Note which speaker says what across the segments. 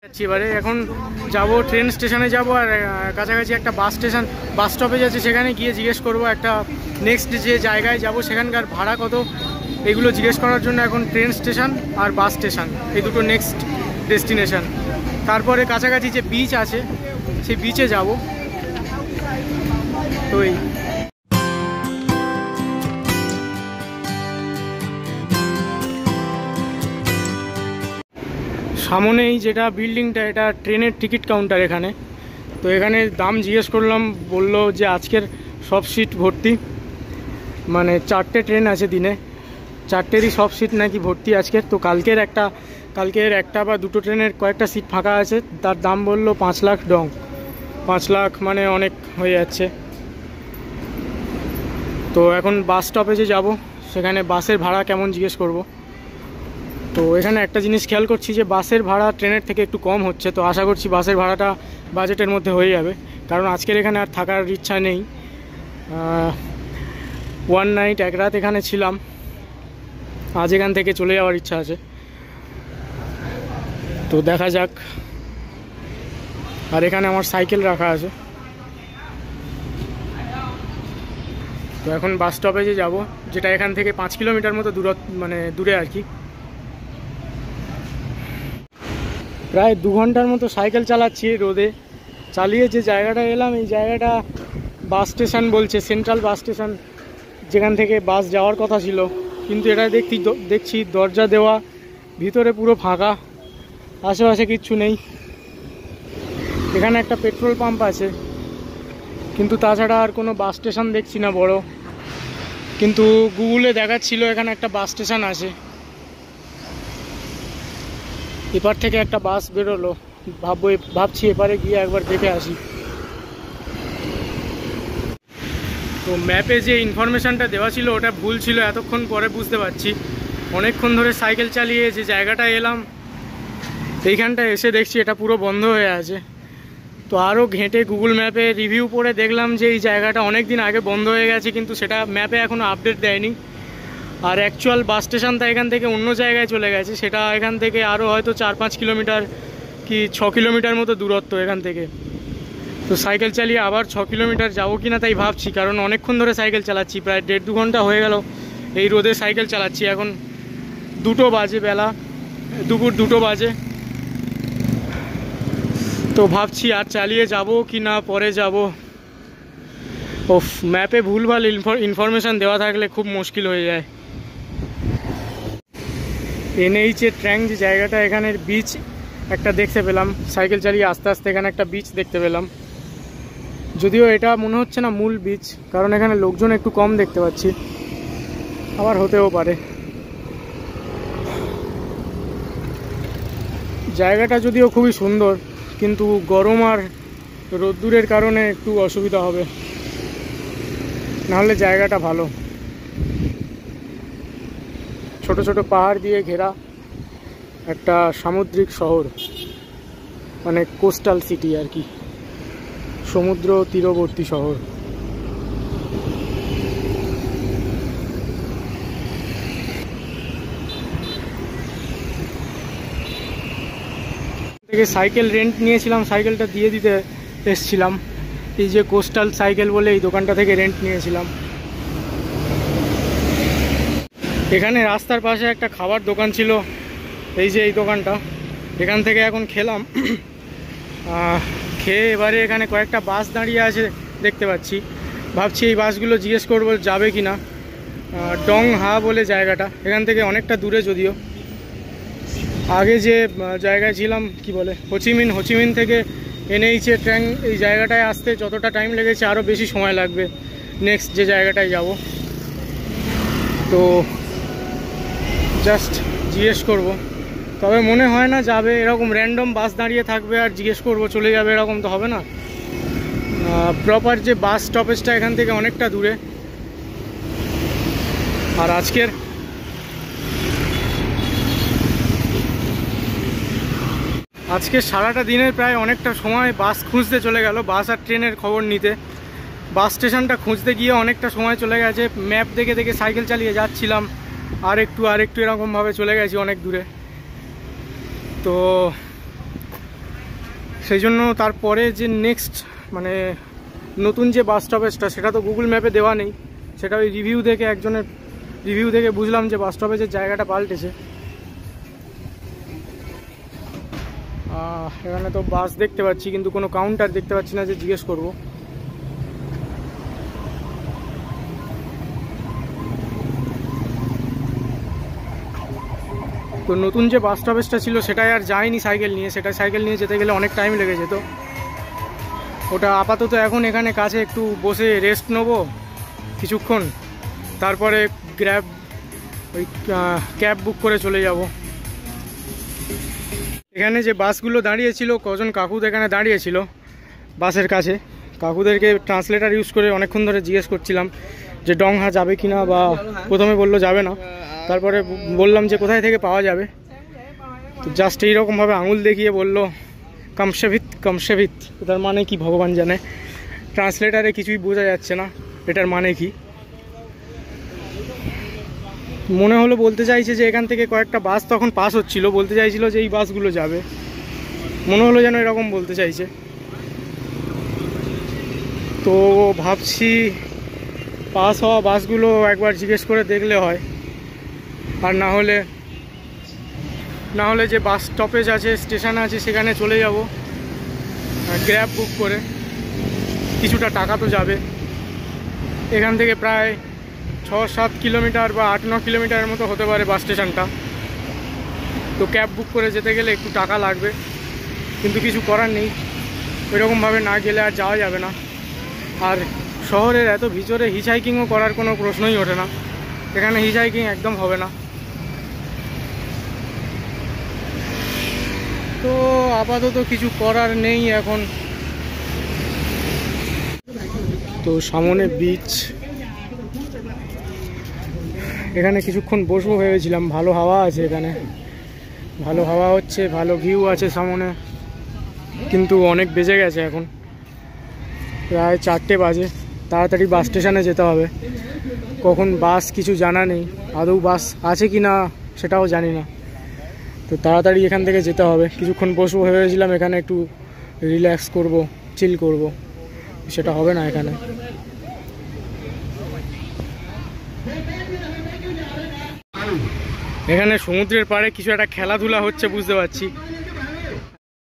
Speaker 1: যাচ্ছি এবারে, এখন যাব ট্রেন স্টেশনে যাব, আর কাছাকাছি একটা বাস স্টপেজ আছে, সেখানে গিয়ে জিজ্ঞেস করব একটা নেক্সট যে জায়গায় যাব সেখানকার ভাড়া কত, এগুলো জিজ্ঞেস করার জন্য এখন ট্রেন স্টেশন আর বাস স্টেশন এই দুটো নেক্সট ডেস্টিনেশন। তারপরে কাছাকাছি যে বিচ আছে সেই বিচে যাব। তো এই সামনেই যেটা বিল্ডিংটা, এটা ট্রেনের টিকিট কাউন্টার এখানে। তো এখানে দাম জিজ্ঞেস করলাম, বলল যে আজকের সব সিট ভর্তি, মানে 4টে ট্রেন আছে দিনে, 4টেরই সব সিট নাকি ভর্তি আজকের। তো কালকের একটা বা দুটো ট্রেনের কয়েকটা সিট ফাঁকা আছে, তার দাম বললো 5 লাখ ডং। 5 লাখ মানে অনেক হয়ে যাচ্ছে। তো এখন বাস স্টপেজে যাব, সেখানে বাসের ভাড়া কেমন জিজ্ঞেস করব। তো এখানে একটা জিনিস খেয়াল করছি যে বাসের ভাড়া ট্রেনের থেকে একটু কম হচ্ছে, তো আশা করছি বাসের ভাড়াটা বাজেটের মধ্যে হয়ে যাবে, কারণ আজকের এখানে আর থাকার ইচ্ছা নেই। 1 নাইট 1 রাত এখানে ছিলাম, আজ এখান থেকে চলে যাওয়ার ইচ্ছা আছে। তো দেখা যাক। আর এখানে আমার সাইকেল রাখা আছে। তো এখন বাস স্টপেজে যাব, যেটা এখান থেকে 5 কিলোমিটার মতো দূরে আর কি। প্রায় 2 ঘন্টার মতো সাইকেল চালাচ্ছি রোদে, চালিয়ে যে জায়গাটা এলাম, এই জায়গাটা বাস স্টেশন বলছে, সেন্ট্রাল বাস স্টেশন, যেখান থেকে বাস যাওয়ার কথা ছিল। কিন্তু এটা দেখছি দরজা দেওয়া, ভিতরে পুরো ফাঁকা, আশেপাশে কিচ্ছু নেই। এখানে একটা পেট্রোল পাম্প আছে, কিন্তু তাছাড়া আর কোনো বাস স্টেশন দেখছি না বড়। কিন্তু গুগলে দেখাচ্ছিল এখানে একটা বাস স্টেশন আছে। এপার থেকে একটা বাস বেরোলো, ভাবছি এপারে গিয়ে একবার দেখে আসি। তো ম্যাপে যে ইনফরমেশানটা দেওয়া ছিল ওটা ভুল ছিল, এতক্ষণ পরে বুঝতে পারছি। অনেকক্ষণ ধরে সাইকেল চালিয়ে যে জায়গাটায় এলাম, এইখানটায় এসে দেখছি এটা পুরো বন্ধ হয়ে আছে। তো আরও ঘেঁটে গুগল ম্যাপে রিভিউ পড়ে দেখলাম যে এই জায়গাটা অনেক দিন আগে বন্ধ হয়ে গেছে, কিন্তু সেটা ম্যাপে এখনও আপডেট দেয়নি। আর অ্যাকচুয়াল বাস স্টেশনটা এখান থেকে অন্য জায়গায় চলে গেছে, সেটা এখান থেকে আরও হয়তো 4-5 কিলোমিটার কি 6 কিলোমিটার মতো দূরত্ব এখান থেকে। তো সাইকেল চালিয়ে আবার 6 কিলোমিটার যাবো কি না তাই ভাবছি, কারণ অনেকক্ষণ ধরে সাইকেল চালাচ্ছি, প্রায় 1.5-2 ঘন্টা হয়ে গেল এই রোদে সাইকেল চালাচ্ছি। এখন 2টো বাজে, দুপুর 2টো বাজে। তো ভাবছি আর চালিয়ে যাব কি না পরে যাব। ম্যাপে ভুলভাল ইনফরমেশান দেওয়া থাকলে খুব মুশকিল হয়ে যায়। এনএইচের ট্র্যাঙ্ক যে জায়গাটা, এখানের বিচ একটা দেখতে পেলাম, সাইকেল চালিয়ে আস্তে আস্তে এখানে একটা বিচ দেখতে পেলাম। যদিও এটা মনে হচ্ছে না মূল বিচ, কারণ এখানে লোকজন একটু কম দেখতে পাচ্ছি, আবার হতেও পারে। জায়গাটা যদিও খুবই সুন্দর, কিন্তু গরম আর রোদ্দুরের কারণে একটু অসুবিধা হবে, নাহলে জায়গাটা ভালো। ছোট ছোট পাহাড় দিয়ে ঘেরা একটা সামুদ্রিক শহর, মানে কোস্টাল সিটি আর কি, সমুদ্র তীরবর্তী শহর। থেকে সাইকেল রেন্ট নিয়েছিলাম, সাইকেলটা দিয়ে দিতে এসছিলাম। এই যে কোস্টাল সাইকেল বলে এই দোকানটা থেকে রেন্ট নিয়েছিলাম। এখানে রাস্তার পাশে একটা খাবার দোকান ছিল, এই যে এই দোকানটা, এখান থেকে এখন খেলাম। খেয়ে এবারে এখানে কয়েকটা বাস দাঁড়িয়ে আছে দেখতে পাচ্ছি, ভাবছি এই বাসগুলো জিজ্ঞেস করবো যাবে কি না। ডং হা বলে জায়গাটা, এখান থেকে অনেকটা দূরে, যদিও আগে যে জায়গায় ছিলাম কি বলে হোচিমিন থেকে এনএইচের ট্র্যাঙ্ক এই জায়গাটায় আসতে যতটা টাইম লেগেছে আরও বেশি সময় লাগবে নেক্সট যে জায়গাটায় যাব। তো জাস্ট জিজ্ঞেস করব, তবে মনে হয় না যাবে, এরকম র্যান্ডম বাস দাঁড়িয়ে থাকবে আর জিজ্ঞেস করব চলে যাবে, এরকম তো হবে না। প্রপার যে বাস স্টপেজটা এখান থেকে অনেকটা দূরে। আর আজকে সারাটা দিনের প্রায় অনেকটা সময় বাস খুঁজতে চলে গেল, বাস আর ট্রেনের খবর নিতে। বাস স্টেশনটা খুঁজতে গিয়ে অনেকটা সময় চলে গেছে, ম্যাপ দেখে দেখে সাইকেল চালিয়ে যাচ্ছিলাম, আর একটু এরকমভাবে চলে গেছি অনেক দূরে। তো সেই জন্য তারপরে যে নেক্সট মানে নতুন যে বাস স্টপেজটা সেটা তো গুগল ম্যাপে দেওয়া নেই, সেটা ওই রিভিউ দেখে একজনের রিভিউ দেখে বুঝলাম যে বাস স্টপেজের জায়গাটা পাল্টেছে। এখানে তো বাস দেখতে পাচ্ছি কিন্তু কোনো কাউন্টার দেখতে পাচ্ছি না যে জিজ্ঞেস করব। তো নতুন যে বাস স্টপেজটা ছিল সেটাই আর যায়নি সাইকেল নিয়ে, সেটা সাইকেল নিয়ে যেতে গেলে অনেক টাইম লেগে যেত। ওটা আপাতত এখন এখানে কাছে একটু বসে রেস্ট নেবো কিছুক্ষণ, তারপরে ওই ক্যাব বুক করে চলে যাব। এখানে যে বাসগুলো দাঁড়িয়েছিল, কজন কাকু এখানে দাঁড়িয়েছিল বাসের কাছে, কাকুদেরকে ট্রান্সলেটার ইউজ করে অনেকক্ষণ ধরে জিজ্ঞেস করছিলাম যে ডংহা যাবে কি না, বা প্রথমে বললো যাবে না, তারপরে বললাম যে কোথায় থেকে পাওয়া যাবে, তো জাস্ট এইরকমভাবে আঙুল দেখিয়ে বললো কমশেভিত কমশেভিত। এটার মানে কি ভগবান জানে, ট্রান্সলেটারে কিছুই বোঝা যাচ্ছে না এটার মানে কি। মনে হলো বলতে চাইছে যে এখান থেকে কয়েকটা বাস তখন পাস হচ্ছিল, বলতে চাইছিল যে এই বাসগুলো যাবে, মনে হলো যেন এরকম বলতে চাইছে। তো ভাবছি পাস হওয়া বাসগুলো একবার জিজ্ঞেস করে দেখলে হয়, আর না হলে যে বাস স্টপেজ আছে স্টেশন আছে সেখানে চলে যাব গ্র্যাব বুক করে, কিছুটা টাকা তো যাবে। এখান থেকে প্রায় 6-7 কিলোমিটার বা 8-9 কিলোমিটারের মতো হতে পারে বাস স্টেশনটা, তো ক্যাব বুক করে যেতে গেলে একটু টাকা লাগবে, কিন্তু কিছু করার নেই, ওইরকমভাবে না গেলে আর যাওয়া যাবে না। আর শহরের এত ভিতরে হিচহাইকিংও করার কোনো প্রশ্নই ওঠে না, এখানে হিচহাইকিং একদম হবে না। তো আপাতত কিছু করার নেই এখন। তো সামনে বিচ, এখানে কিছুক্ষণ বসবো ভেবেছিলাম, ভালো হাওয়া আছে এখানে, ভালো হাওয়া হচ্ছে, ভালো ভিউ আছে সামনে, কিন্তু অনেক বেজে গেছে এখন, প্রায় 4টে বাজে, তাড়াতাড়ি বাস স্টেশনে যেতে হবে। কখন বাস কিছু জানা নেই, আদৌ বাস আছে কি না সেটাও জানি না, তো তাড়াতাড়ি এখান থেকে যেতে হবে। কিছুক্ষণ বসবো ভেবেছিলাম এখানে, একটু রিল্যাক্স করব, চিল করব, সেটা হবে না এখানে। এখানে সমুদ্রের পাড়ে কিছু একটা খেলাধুলা হচ্ছে বুঝতে পারছি,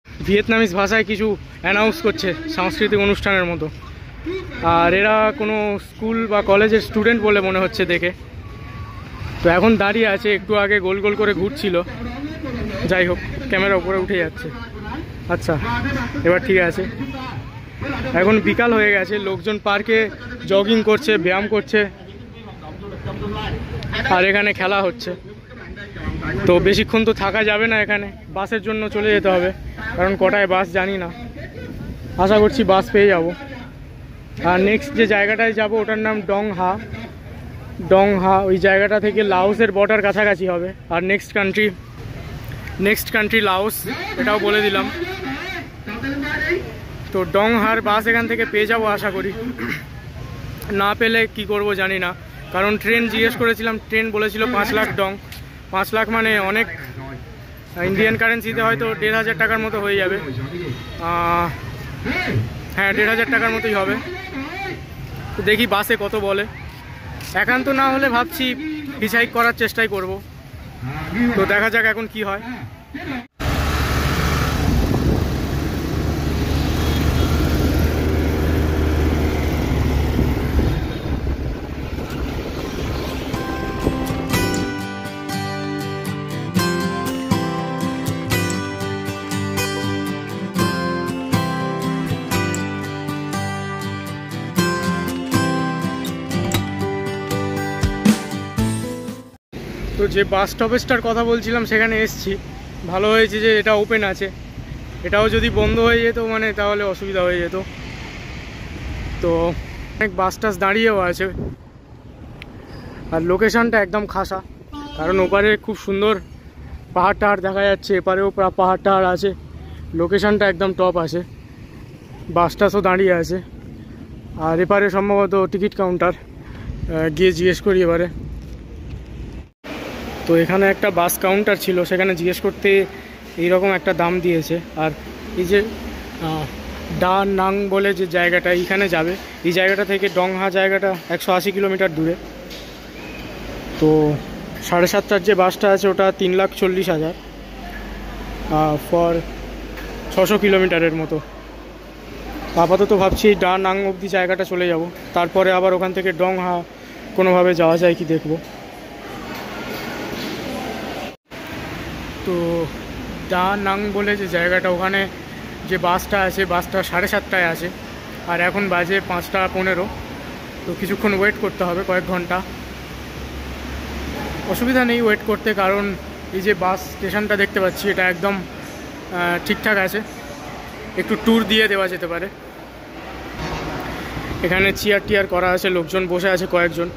Speaker 1: ভিয়েতনামিজ ভাষায় কিছু অ্যানাউন্স করছে সাংস্কৃতিক অনুষ্ঠানের মতো, আর এরা কোনো স্কুল বা কলেজের স্টুডেন্ট বলে মনে হচ্ছে দেখে। তো এখন দাঁড়িয়ে আছে, একটু আগে গোল গোল করে ঘুরছিল, যাই হোক ক্যামেরা উপরে উঠে যাচ্ছে। আচ্ছা এবার ঠিক আছে। এখন বিকাল হয়ে গেছে, লোকজন পার্কে জগিং করছে, ব্যায়াম করছে, আর এখানে খেলা হচ্ছে। তো বেশিক্ষণ তো থাকা যাবে না এখানে, বাসের জন্য চলে যেতে হবে, কারণ কটায় বাস জানি না, আশা করছি বাস পেয়ে যাব। আর নেক্সট যে জায়গাটায় যাব ওটার নাম ডংহা, ওই জায়গাটা থেকে লাওসের বর্ডার কাছাকাছি হবে, আর নেক্সট কান্ট্রি লাওস, এটাও বলে দিলাম। তো ডংহার বাস এখান থেকে পেয়ে যাব আশা করি, না পেলে কি করব জানি না, কারণ ট্রেন জিজ্ঞেস করেছিলাম, ট্রেন বলেছিল 5 লাখ ডং, 5 লাখ মানে অনেক, ইন্ডিয়ান কারেন্সিতে হয়তো 1,500 টাকার মতো হয়ে যাবে। হ্যাঁ 1,500 টাকার মতোই হবে। তো দেখি বাসে কত বলে, একান্ত না হলে ভাবছি হিচহাইক করার চেষ্টাই করব, তো দেখা যাক এখন কি হয়। তো যে বাস স্টপেজটার কথা বলছিলাম সেখানে এসছি, ভালো হয়েছে যে এটা ওপেন আছে, এটাও যদি বন্ধ হয়ে যেত মানে তাহলে অসুবিধা হয়ে যেত। তো অনেক বাস টাস দাঁড়িয়েও আছে, আর লোকেশনটা একদম খাসা, কারণ ওপারে খুব সুন্দর পাহাড় টাহাড় দেখা যাচ্ছে, এপারেও পাহাড় টাহাড় আছে, লোকেশনটা একদম টপ আছে, বাস টাসও দাঁড়িয়ে আছে। আর এপারে সম্ভবত টিকিট কাউন্টার, গিয়ে জিজ্ঞেস করি এবারে। তো এখানে একটা বাস কাউন্টার ছিল, সেখানে জিজ্ঞেস করতে এইরকম একটা দাম দিয়েছে। আর এই যে ডা নাং বলে যে জায়গাটা, এইখানে যাবে। এই জায়গাটা থেকে ডংহা জায়গাটা 180 কিলোমিটার দূরে। তো 7:30টার যে বাসটা আছে ওটা 3,40,000 ফর 600 কিলোমিটারের মতো। আপাতত ভাবছি ডা নাং অবধি জায়গাটা চলে যাব, তারপরে আবার ওখান থেকে ডংহা কোনোভাবে যাওয়া যায় কি দেখব। তো ডা নাং বলে যে জায়গাটা, ওখানে যে বাসটা আছে বাসটা 7:30টায় আছে, আর এখন বাজে 5:15। তো কিছুক্ষণ ওয়েট করতে হবে, কয়েক ঘন্টা। অসুবিধা নেই ওয়েট করতে, কারণ এই যে বাস স্টেশনটা দেখতে পাচ্ছি এটা একদম ঠিকঠাক আছে, একটু ট্যুর দিয়ে দেওয়া যেতে পারে। এখানে চেয়ার টিয়ার করা আছে, লোকজন বসে আছে কয়েকজন,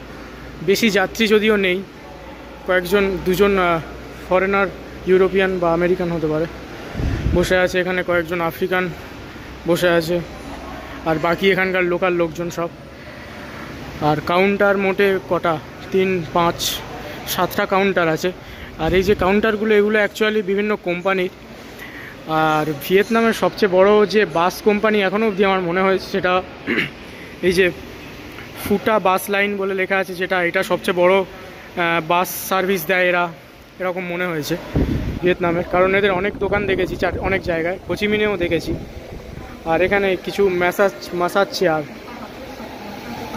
Speaker 1: বেশি যাত্রী যদিও নেই, কয়েকজন, দুজন ফরেনার, ইউরোপিয়ান বা আমেরিকান হতে পারে, বসে আছে এখানে। কয়েকজন আফ্রিকান বসে আছে, আর বাকি এখানকার লোকাল লোকজন সব। আর কাউন্টার মোটে কটা, 3, 5, 7টা কাউন্টার আছে। আর এই যে কাউন্টারগুলো, এগুলো অ্যাকচুয়ালি বিভিন্ন কোম্পানির। আর ভিয়েতনামের সবচেয়ে বড় যে বাস কোম্পানি এখনও অবধি আমার মনে হয়েছে সেটা এই যে ফুটা বাস লাইন বলে লেখা আছে যেটা, এটা সবচেয়ে বড় বাস সার্ভিস দেয় এরা, এরকম মনে হয়েছে ভিয়েতনামের। কারণ এদের অনেক দোকান দেখেছি অনেক জায়গায়, হোচিমিনেও দেখেছি। আর এখানে কিছু মাসাজ চেয়ার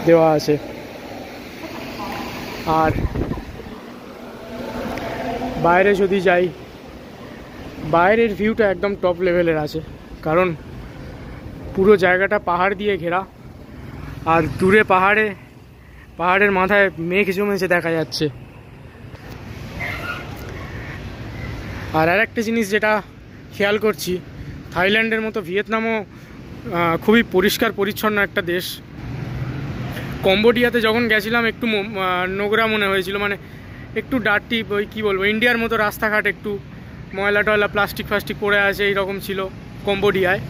Speaker 1: দেওয়া আছে। আর বাইরে যদি যাই, বাইরের ভিউটা একদম টপ লেভেলের আছে, কারণ পুরো জায়গাটা পাহাড় দিয়ে ঘেরা, আর দূরে পাহাড়ের মাথায় মেঘ জমেছে দেখা যাচ্ছে। আর একটা জিনিস যেটা খেয়াল করছি, থাইল্যান্ডের মতো ভিয়েতনামও খুবই পরিষ্কার পরিচ্ছন্ন একটা দেশ। কম্বোডিয়াতে যখন গেছিলাম একটু নোংরা মনে হয়েছিল, মানে একটু ডার্টি, ওই কী বলবো, ইন্ডিয়ার মতো রাস্তাঘাট একটু ময়লা টয়লা, প্লাস্টিক পড়ে আছে, এইরকম ছিল কম্বোডিয়ায়।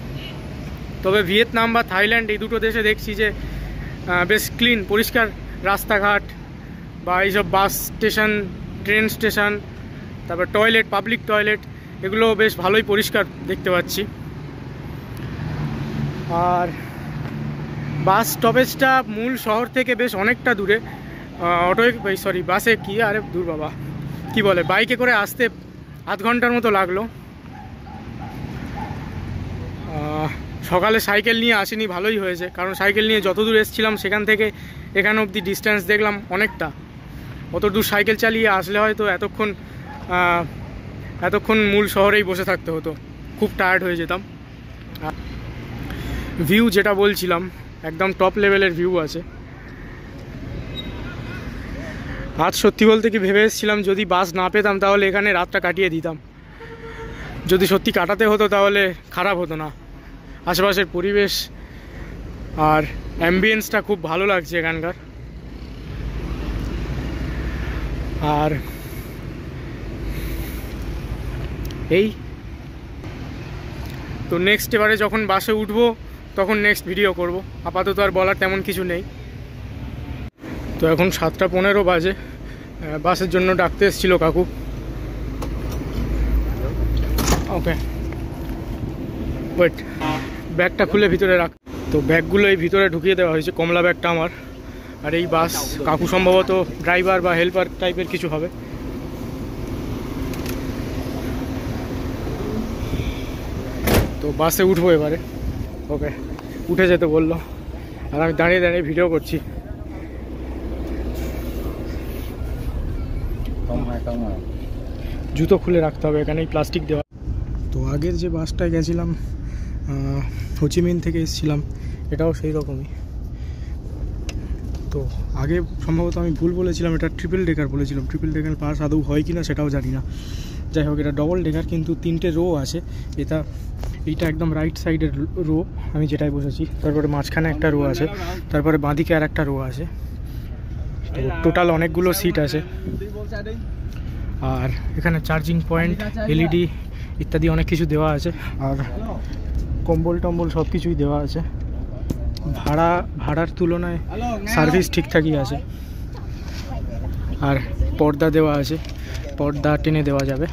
Speaker 1: তবে ভিয়েতনাম বা থাইল্যান্ড, এই দুটো দেশে দেখছি যে বেশ ক্লিন, পরিষ্কার রাস্তাঘাট বা এইসব বাস স্টেশন, ট্রেন স্টেশন, তারপর টয়লেট, পাবলিক টয়লেট, এগুলো বেশ ভালোই পরিষ্কার দেখতে পাচ্ছি। আর বাস স্টপেজটা মূল শহর থেকে বেশ অনেকটা দূরে। বাসে কি, আরে দূর বাবা, কি বলে, বাইকে করে আসতে আধ ঘন্টার মতো লাগলো। সকালে সাইকেল নিয়ে আসিনি, ভালোই হয়েছে, কারণ সাইকেল নিয়ে যত দূর এসেছিলাম সেখান থেকে এখানে অবধি ডিস্টেন্স দেখলাম অনেকটা। অত দূর সাইকেল চালিয়ে আসলে হয়তো এতক্ষণ মূল শহরেই বসে থাকতে হতো, খুব টায়ার্ড হয়ে যেতাম। ভিউ যেটা বলছিলাম, একদম টপ লেভেলের ভিউ আছে। আজ সত্যি বলতে কি ভেবে এসেছিলাম, যদি বাস না পেতাম তাহলে এখানে রাতটা কাটিয়ে দিতাম। যদি সত্যি কাটাতে হতো তাহলে খারাপ হতো না। আশেপাশের পরিবেশ আর অ্যাম্বিয়েন্সটা খুব ভালো লাগছে এখানকার। আর এই তো নেক্সট এবারে যখন বাসে উঠবো তখন নেক্সট ভিডিও করব, আপাতত আর বলার তেমন কিছু নেই। তো এখন 7:15 বাজে, বাসের জন্য ডাকতে এসেছিল কাকু। ওকে ওয়েট, ব্যাগটা খুলে ভিতরে রাখ। তো ব্যাগগুলো এই ভিতরে ঢুকিয়ে দেওয়া হয়েছে, কমলা ব্যাগটা আমার। আর এই বাস, কাকু সম্ভবত ড্রাইভার বা হেল্পার টাইপের কিছু হবে। তো বাসে উঠবো এবারে। ওকে, উঠে যেতে বললো, আর আমি দাঁড়িয়ে দাঁড়িয়ে ভিডিও করছি। জুতো খুলে রাখতে হবে, এখানেই প্লাস্টিক দেওয়া। তো আগের যে বাসটায় গেছিলাম, হোচিমিন থেকে এসেছিলাম, এটাও সেই রকমই। তো আগে সম্ভবত আমি ভুল বলেছিলাম, এটা ট্রিপল ডেকার বলেছিলাম। ট্রিপল ডেকার বাস আদৌ হয় কি না সেটাও জানি না। যাই হোক, এটা ডবল ডেকার, কিন্তু 3টে রো আছে। এইটা একদম রাইট সাইডের রো, আমি যেটাই বসেছি। তারপরে মাঝখানে একটা রো আছে, তারপরে বাঁদিকে আর একটা রো আছে। তো টোটাল অনেকগুলো সিট আছে। আর এখানে চার্জিং পয়েন্ট, এলইডি ইত্যাদি অনেক কিছু দেওয়া আছে। আর কম্বল টম্বল সব কিছুই দেওয়া আছে। ভাড়ার তুলনায় সার্ভিস ঠিকঠাকই আছে। আর পর্দা দেওয়া আছে, পর্দা টেনে দেওয়া যাবে।